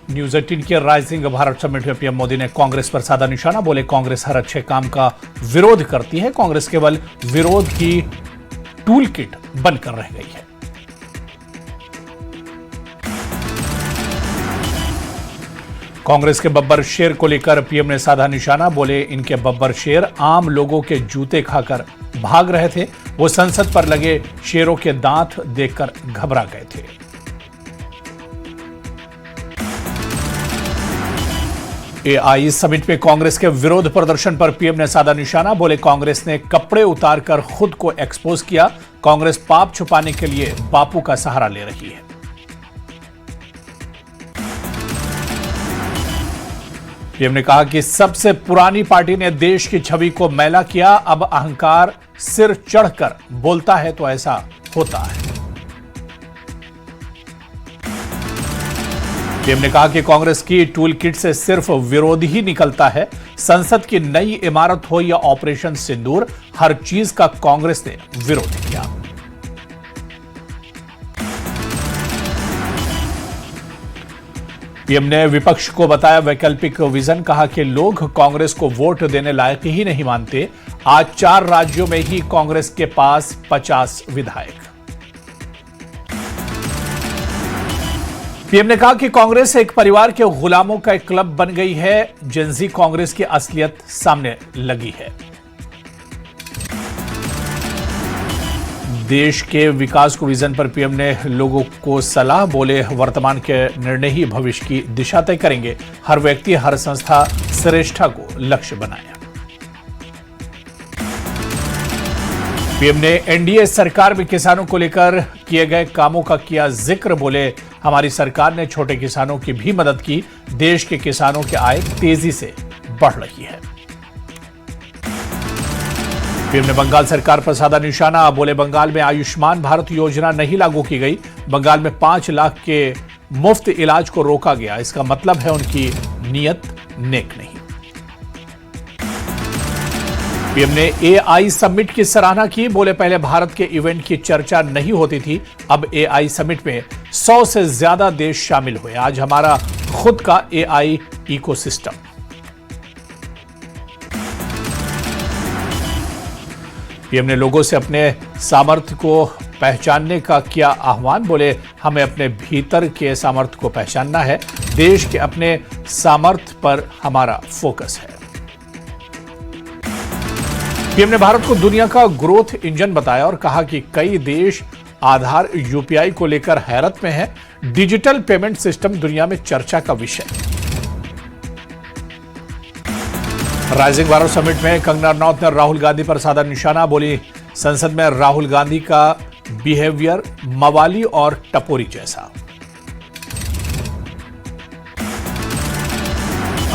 News 18 के rising Bharat summit में PM Modi ने कांग्रेस पर साधा निशाना। बोले कांग्रेस हर अच्छे काम का विरोध करती है, कांग्रेस केवल विरोध की टूल किट बनकर रह गई है। कांग्रेस के बब्बर शेर को लेकर पीएम ने साधा निशाना। बोले इनके बब्बर शेर आम लोगों के जूते खाकर भाग रहे थे, वो संसद पर लगे शेरों के दांत देखकर घबरा गए थे। एआई समिट में कांग्रेस के विरोध प्रदर्शन पर पीएम ने साधा निशाना। बोले कांग्रेस ने कपड़े उतारकर खुद को एक्सपोज किया, कांग्रेस पाप छुपाने के लिए बापू का सहारा ले रही है। पीएम ने कहा कि सबसे पुरानी पार्टी ने देश की छवि को मैला किया, अब अहंकार सिर चढ़कर बोलता है तो ऐसा होता है। पीएम ने कहा कि कांग्रेस की टूल किट से सिर्फ विरोध ही निकलता है। संसद की नई इमारत हो या ऑपरेशन सिंदूर, हर चीज का कांग्रेस ने विरोध किया। पीएम ने विपक्ष को बताया वैकल्पिक विजन। कहा कि लोग कांग्रेस को वोट देने लायक ही नहीं मानते। आज 4 राज्यों में ही कांग्रेस के पास 50 विधायक। पीएम ने कहा कि कांग्रेस एक परिवार के गुलामों का एक क्लब बन गई है। जेनजी कांग्रेस की असलियत सामने लगी है। देश के विकास को विजन पर पीएम ने लोगों को सलाह। बोले वर्तमान के निर्णय ही भविष्य की दिशा तय करेंगे, हर व्यक्ति हर संस्था श्रेष्ठता को लक्ष्य बनाया। पीएम ने एनडीए सरकार में किसानों को लेकर किए गए कामों का किया जिक्र। बोले हमारी सरकार ने छोटे किसानों की भी मदद की, देश के किसानों की आय तेजी से बढ़ रही है। पीएम ने बंगाल सरकार पर साधा निशाना। बोले बंगाल में आयुष्मान भारत योजना नहीं लागू की गई, बंगाल में 5 लाख के मुफ्त इलाज को रोका गया, इसका मतलब है उनकी नीयत नेक नहीं। पीएम ने एआई समिट की सराहना की। बोले पहले भारत के इवेंट की चर्चा नहीं होती थी, अब एआई समिट में 100 से ज्यादा देश शामिल हुए। आज हमारा खुद का एआई इकोसिस्टम। पीएम ने लोगों से अपने सामर्थ्य को पहचानने का किया आह्वान। बोले हमें अपने भीतर के सामर्थ्य को पहचानना है, देश के अपने सामर्थ्य पर हमारा फोकस है। पीएम ने भारत को दुनिया का ग्रोथ इंजन बताया और कहा कि कई देश आधार यूपीआई को लेकर हैरत में है, डिजिटल पेमेंट सिस्टम दुनिया में चर्चा का विषय। राइजिंग भारत समिट में कंगना रनौत ने राहुल गांधी पर साधा निशाना। बोली संसद में राहुल गांधी का बिहेवियर मवाली और टपोरी जैसा।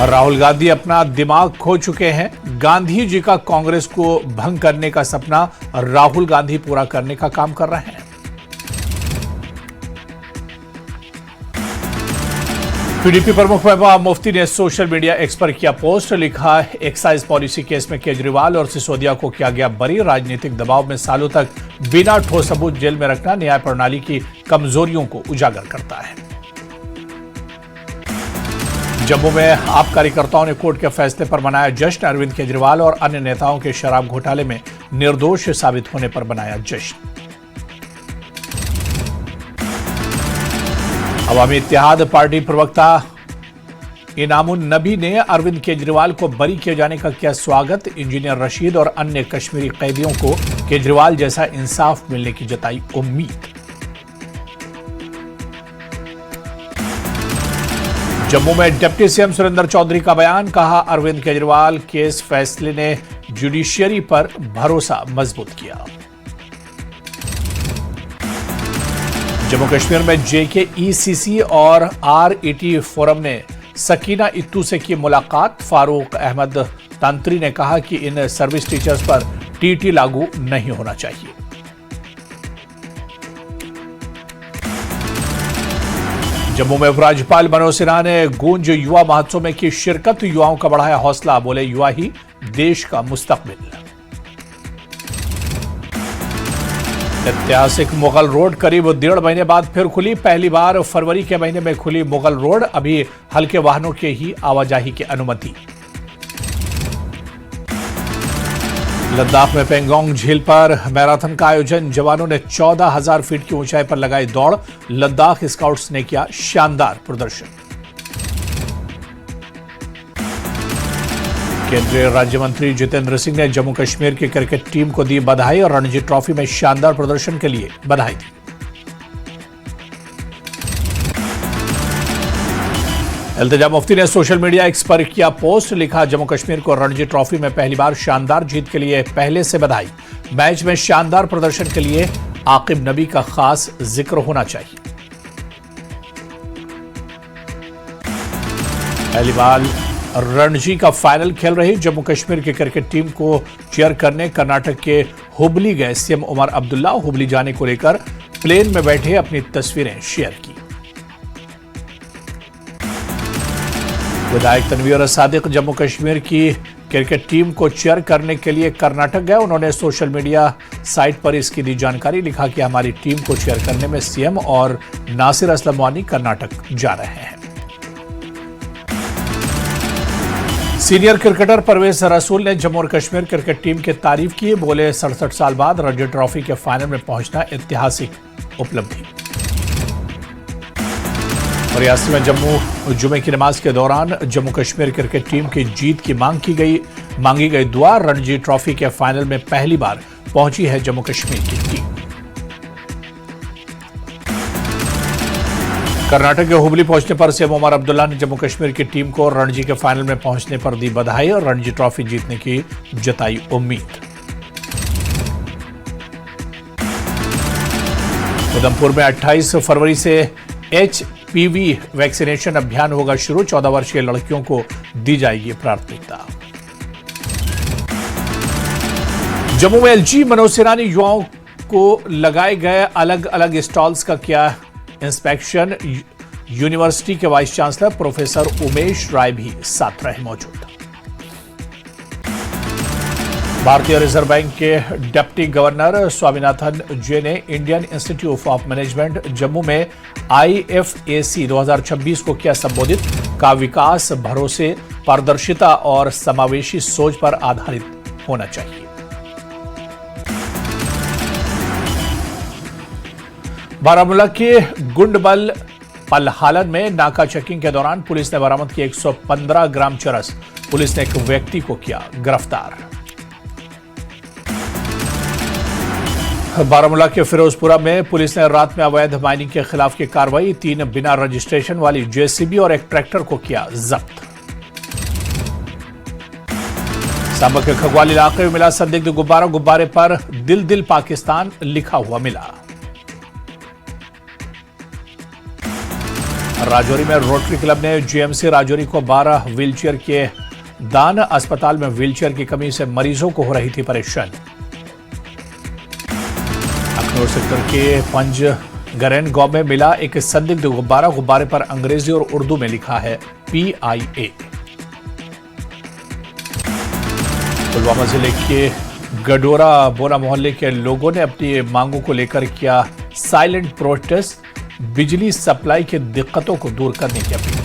राहुल गांधी अपना दिमाग खो चुके हैं, गांधी जी का कांग्रेस को भंग करने का सपना राहुल गांधी पूरा करने का काम कर रहे हैं। पीडीपी प्रमुख महबूबा मुफ्ती ने सोशल मीडिया एक्स पर किया पोस्ट। लिखा एक्साइज पॉलिसी केस में केजरीवाल और सिसोदिया को किया गया बरी, राजनीतिक दबाव में सालों तक बिना ठोस सबूत जेल में रखना न्याय प्रणाली की कमजोरियों को उजागर करता है। जम्मू में आप कार्यकर्ताओं ने कोर्ट के फैसले पर मनाया जश्न। अरविंद केजरीवाल और अन्य नेताओं के शराब घोटाले में निर्दोष साबित होने पर मनाया जश्न। अवामी इत्तेहाद पार्टी प्रवक्ता इनामुन नबी ने अरविंद केजरीवाल को बरी किए जाने का किया स्वागत। इंजीनियर रशीद और अन्य कश्मीरी कैदियों को केजरीवाल जैसा इंसाफ मिलने की जताई उम्मीद। जम्मू में डिप्टी सीएम सुरेंद्र चौधरी का बयान। कहा अरविंद केजरीवाल केस फैसले ने जुडिशियरी पर भरोसा मजबूत किया। जम्मू कश्मीर में जेकेईसीसी और आरईटी फोरम ने सकीना इत्तू से की मुलाकात। फारूक अहमद तंत्री ने कहा कि इन सर्विस टीचर्स पर टीटी लागू नहीं होना चाहिए। जम्मू में उपराज्यपाल मनोज सिन्हा ने गूंज युवा महोत्सव में की शिरकत। युवाओं का बढ़ाया हौसला। बोले युवा ही देश का मुस्तकबिल। ऐतिहासिक मुगल रोड करीब 1.5 महीने बाद फिर खुली। पहली बार फरवरी के महीने में खुली मुगल रोड। अभी हल्के वाहनों के ही आवाजाही की अनुमति। लद्दाख में पेंगोंग झील पर मैराथन का आयोजन। जवानों ने 14,000 फीट की ऊंचाई पर लगाई दौड़। लद्दाख स्काउट्स ने किया शानदार प्रदर्शन। केंद्रीय राज्य मंत्री जितेंद्र सिंह ने जम्मू कश्मीर की क्रिकेट टीम को दी बधाई और रणजी ट्रॉफी में शानदार प्रदर्शन के लिए बधाई दी। इल्तिजा मुफ्ती ने सोशल मीडिया एक्स पर किया पोस्ट। लिखा, जम्मू कश्मीर को रणजी ट्रॉफी में पहली बार शानदार जीत के लिए पहले से बधाई। मैच में शानदार प्रदर्शन के लिए आकिब नबी का खास जिक्र होना चाहिए। पहली बार रणजी का फाइनल खेल रही जम्मू कश्मीर की क्रिकेट टीम को चीयर करने कर्नाटक के हुबली गए सीएम उमर अब्दुल्ला। हुबली जाने को लेकर प्लेन में बैठे अपनी तस्वीरें शेयर की। विधायक तनवीर सादिक जम्मू कश्मीर की क्रिकेट टीम को चीयर करने के लिए कर्नाटक गए। उन्होंने सोशल मीडिया साइट पर इसकी दी जानकारी। लिखा कि हमारी टीम को चीयर करने में सीएम और नासिर असलम वानी कर्नाटक जा रहे हैं। सीनियर क्रिकेटर परवेज रसूल ने जम्मू और कश्मीर क्रिकेट टीम की तारीफ की। बोले, 67 साल बाद रणजी ट्रॉफी के फाइनल में पहुंचना ऐतिहासिक उपलब्धि। रियासत में जुमे की नमाज के दौरान जम्मू कश्मीर क्रिकेट टीम की जीत की मांगी गई दुआ। रणजी ट्रॉफी के फाइनल में पहली बार पहुंची है जम्मू कश्मीर की टीम। कर्नाटक के हुबली पहुंचने पर सीएम उमर अब्दुल्ला ने जम्मू कश्मीर की टीम को रणजी के फाइनल में पहुंचने पर दी बधाई और रणजी ट्रॉफी जीतने की जताई उम्मीद। उधमपुर में 28 फरवरी से HPV वैक्सीनेशन अभियान होगा शुरू। 14 वर्षीय लड़कियों को दी जाएगी प्राथमिकता। जम्मू में LG मनोज सिन्हा ने युवाओं को लगाए गए अलग अलग स्टॉल्स का किया इंस्पेक्शन। यूनिवर्सिटी के वाइस चांसलर प्रोफेसर उमेश राय भी साथ रहे मौजूद। भारतीय रिजर्व बैंक के डिप्टी गवर्नर स्वामीनाथन जे ने Indian institute of management Jammu में IFAC 2026 को किया संबोधित। का विकास भरोसे, पारदर्शिता और समावेशी सोच पर आधारित होना चाहिए। बारामूला के गुंडबल पलहालन में नाका चेकिंग के दौरान पुलिस ने बरामद की 115 ग्राम चरस। पुलिस ने एक व्यक्ति को किया गिरफ्तार। बारामूला के फिरोजपुरा में पुलिस ने रात में अवैध माइनिंग के खिलाफ की कार्रवाई। 3 बिना रजिस्ट्रेशन वाली JCB और एक ट्रैक्टर को किया जब्त। सांबा के खगवाल इलाके में मिला संदिग्ध गुब्बारा। गुब्बारे पर दिल दिल पाकिस्तान लिखा हुआ मिला। राजौरी में रोटरी क्लब ने GMC राजौरी को 12 व्हीलचेयर के दान। अस्पताल में व्हीलचेयर की कमी से मरीजों को हो रही थी परेशानी। अखनूर सेक्टर के पंजगरेन गांव में मिला एक संदिग्ध गुब्बारा। गुब्बारे पर अंग्रेजी और उर्दू में लिखा है PIA। पुलवामा जिले के गडोरा बोरा मोहल्ले के लोगों ने अपनी मांगों को लेकर किया साइलेंट प्रोटेस्ट। बिजली सप्लाई की दिक्कतों को दूर करने की अपील।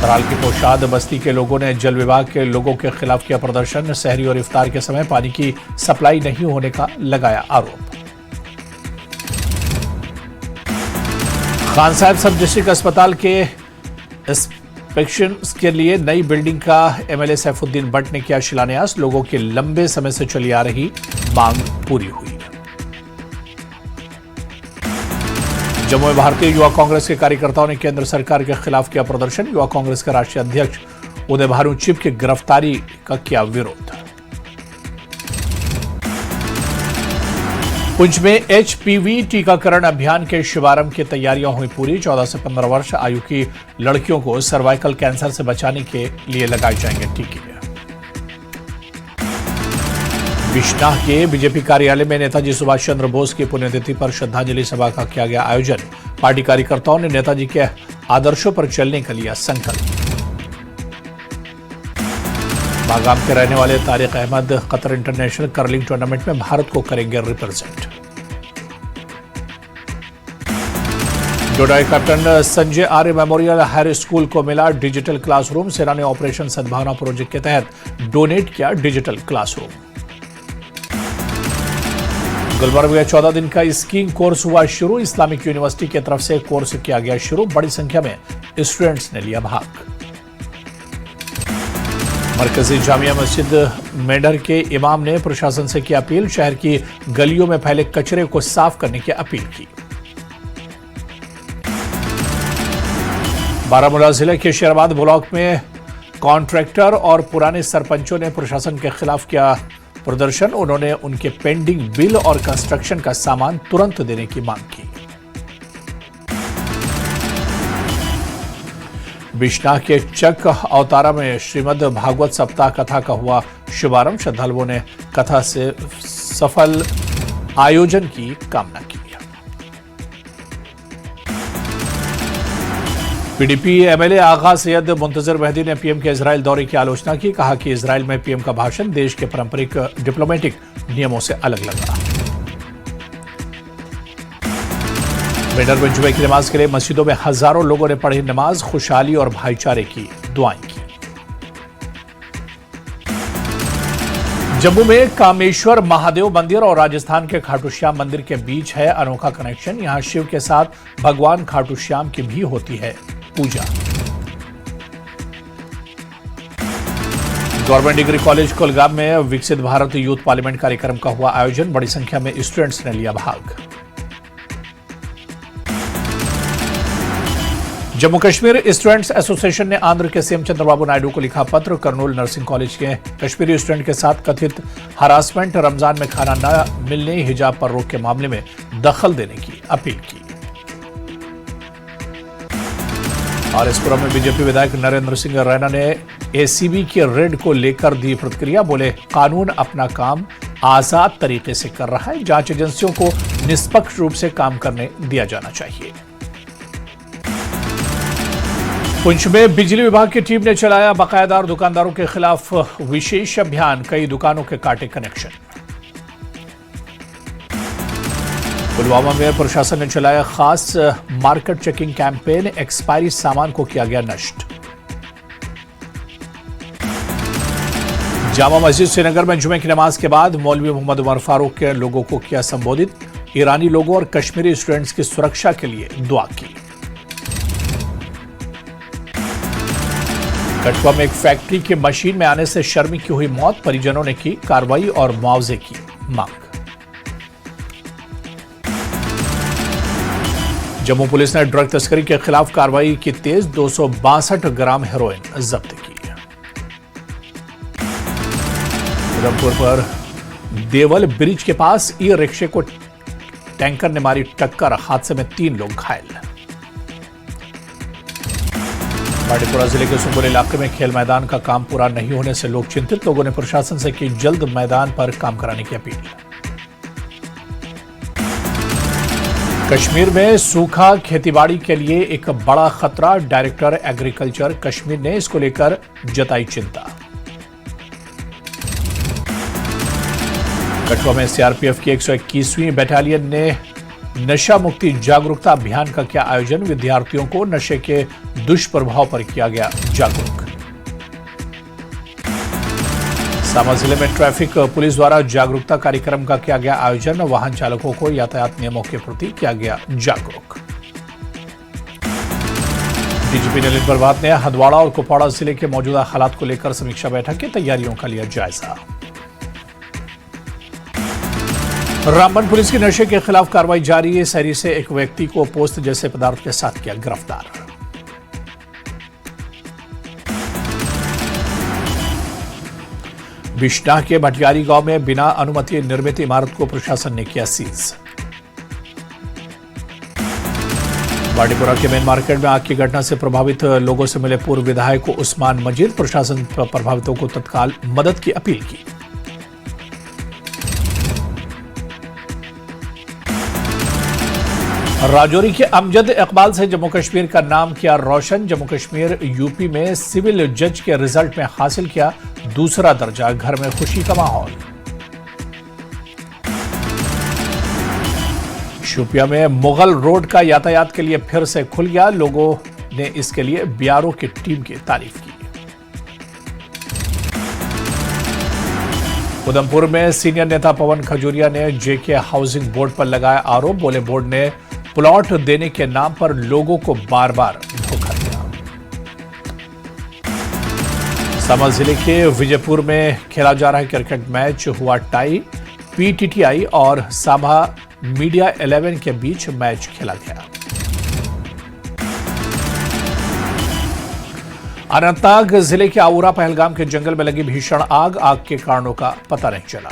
तराल की पोशाद बस्ती के लोगों ने जल विभाग के लोगों के खिलाफ किया प्रदर्शन। सहरी और इफ्तार के समय पानी की सप्लाई नहीं होने का लगाया आरोप। खान साहब सब डिस्ट्रिक्ट अस्पताल के इंस्पेक्शन के लिए नई बिल्डिंग का MLA सैफुद्दीन भट्ट ने किया शिलान्यास। लोगों की लंबे समय से चली आ रही मांग पूरी हुई। जम्मू में भारतीय युवा कांग्रेस के कार्यकर्ताओं ने केंद्र सरकार के खिलाफ किया प्रदर्शन। युवा कांग्रेस के राष्ट्रीय अध्यक्ष उदय भानु चिप की गिरफ्तारी का किया विरोध। पुंछ में HPV टीकाकरण अभियान के शुभारंभ की तैयारियां हुई पूरी। 14 से 15 वर्ष आयु की लड़कियों को सर्वाइकल कैंसर से बचाने के लिए लगाए जाएंगे टीके। बिश्नाह के बीजेपी कार्यालय में नेताजी सुभाष चंद्र बोस की पुण्यतिथि पर श्रद्धांजलि सभा का किया गया आयोजन। पार्टी कार्यकर्ताओं ने नेताजी के आदर्शों पर चलने का लिया संकल्प। बागाम के रहने वाले Tariq Ahmad Qatar international curling tournament में भारत को करेंगे रिप्रेजेंट। जोडाई captain Sanjay Arya memorial higher school को मिला डिजिटल क्लासरूम। सेना ने ऑपरेशन सद्भावना प्रोजेक्ट के तहत डोनेट किया डिजिटल क्लासरूम। गुलबर्ग में 14 दिन का स्कीइंग कोर्स हुआ शुरू। इस्लामिक यूनिवर्सिटी की तरफ से कोर्स किया गया शुरू। बड़ी संख्या में स्टूडेंट्स ने लिया भाग। मरकजी जामिया मस्जिद मेंढर के इमाम ने प्रशासन से की अपील। शहर की गलियों में फैले कचरे को साफ करने की अपील की। बारामूला जिले के शेराबाद ब्लॉक में कॉन्ट्रैक्टर और पुराने सरपंचों ने प्रशासन के खिलाफ किया प्रदर्शन। उन्होंने उनके पेंडिंग बिल और कंस्ट्रक्शन का सामान तुरंत देने की मांग की। बिश्नाह के चक अवतारा में श्रीमद् भागवत सप्ताह कथा का हुआ शुभारंभ। श्रद्धालुओं ने कथा से सफल आयोजन की कामना की। पीडीपी एमएलए आगा सैयद मुंतजर मेहदी ने पीएम के इजराइल दौरे की आलोचना की। कहा कि इजराइल में पीएम का भाषण देश के पारंपरिक डिप्लोमेटिक नियमों से अलग लगा। मेंढर में जुमे की नमाज के लिए मस्जिदों में हजारों लोगों ने पढ़ी नमाज। खुशहाली और भाईचारे की दुआएं की। जम्मू में कामेश्वर महादेव मंदिर और राजस्थान के खाटू श्याम मंदिर के बीच है अनोखा कनेक्शन। यहां शिव के साथ भगवान खाटू श्याम की भी होती है पूजा। गवर्नमेंट डिग्री कॉलेज कुलगाम में विकसित भारत यूथ पार्लियामेंट कार्यक्रम का हुआ आयोजन। बड़ी संख्या में स्टूडेंट्स ने लिया भाग। जम्मू कश्मीर स्टूडेंट्स एसोसिएशन ने आंध्र के सीएम चंद्रबाबू नायडू को लिखा पत्र। कर्नूल नर्सिंग कॉलेज के कश्मीरी स्टूडेंट के साथ कथित हरासमेंट, रमजान में खाना न मिलने, हिजाब पर रोक के मामले में दखल देने की अपील की। आरएसपुरम में बीजेपी विधायक नरेंद्र सिंह रैना ने एसीबी के रेड को लेकर दी प्रतिक्रिया। बोले, कानून अपना काम आजाद तरीके से कर रहा है। जांच एजेंसियों को निष्पक्ष रूप से काम करने दिया जाना चाहिए। पुंछ में बिजली विभाग की टीम ने चलाया बकायेदार दुकानदारों के खिलाफ विशेष अभियान। कई दुकानों के काटे कनेक्शन। पुलवामा में प्रशासन ने चलाया खास मार्केट चेकिंग कैंपेन। एक्सपायरी सामान को किया गया नष्ट। जामा मस्जिद श्रीनगर में जुमे की नमाज के बाद मौलवी मोहम्मद उमर फारूक के लोगों को किया संबोधित। ईरानी लोगों और कश्मीरी स्टूडेंट्स की सुरक्षा के लिए दुआ की। कठुआ में एक फैक्ट्री की मशीन में आने से शर्मी की हुई मौत। परिजनों ने की कार्रवाई और मुआवजे की मांग। जम्मू पुलिस ने ड्रग तस्करी के खिलाफ कार्रवाई की तेज। 262 ग्राम हेरोइन जब्त की। उधमपुर पर देवल ब्रिज के पास ई रिक्शे को टैंकर ने मारी टक्कर। हादसे में 3 लोग घायल। बांडीपुरा जिले के सुंबुल इलाके में खेल मैदान का काम पूरा नहीं होने से लोग चिंतित। लोगों ने प्रशासन से की जल्द मैदान पर काम कराने की अपील। कश्मीर में सूखा खेतीबाड़ी के लिए एक बड़ा खतरा। डायरेक्टर एग्रीकल्चर कश्मीर ने इसको लेकर जताई चिंता। कठुआ में सीआरपीएफ की 121वीं बटालियन ने नशा मुक्ति जागरूकता अभियान का किया आयोजन। विद्यार्थियों को नशे के दुष्प्रभाव पर किया गया जागरूक। सामा जिले में ट्रैफिक पुलिस द्वारा जागरूकता कार्यक्रम का किया गया आयोजन। वाहन चालकों को यातायात नियमों के प्रति किया गया जागरूक। डीजीपी नलिन प्रभात ने हंदवाड़ा और कुपवाड़ा जिले के मौजूदा हालात को लेकर समीक्षा बैठक की तैयारियों का लिया जायजा। रामबन पुलिस की नशे के खिलाफ कार्रवाई जारी है। शहरी से एक व्यक्ति को पोस्त जैसे पदार्थ के साथ किया गिरफ्तार। बिश्नाह के भटियारी गांव में बिना अनुमति निर्मित इमारत को प्रशासन ने किया सीज। बांडीपुरा के मेन मार्केट में आग की घटना से प्रभावित लोगों से मिले पूर्व विधायक उस्मान मजीद। प्रशासन प्रभावितों को तत्काल मदद की अपील की। राजौरी के अमजद इकबाल से जम्मू कश्मीर का नाम किया रोशन। जम्मू कश्मीर यूपी में सिविल जज के रिजल्ट में हासिल किया दूसरा दर्जा। घर में खुशी का माहौल। शोपियां में मुगल रोड का यातायात के लिए फिर से खुल गया। लोगों ने इसके लिए बीआरओ की टीम की तारीफ की। उधमपुर में सीनियर नेता पवन खजूरिया ने जेके हाउसिंग बोर्ड पर लगाया आरोप। बोले बोर्ड ने प्लॉट देने के नाम पर लोगों को बार बार धोखा दिया। सामा जिले के विजयपुर में खेला जा रहा क्रिकेट मैच हुआ टाई। पीटीटीआई और साभा मीडिया 11 के बीच मैच खेला गया। अनंतनाग जिले के आउरा पहलगाम के जंगल में लगी भीषण आग के कारणों का पता नहीं चला।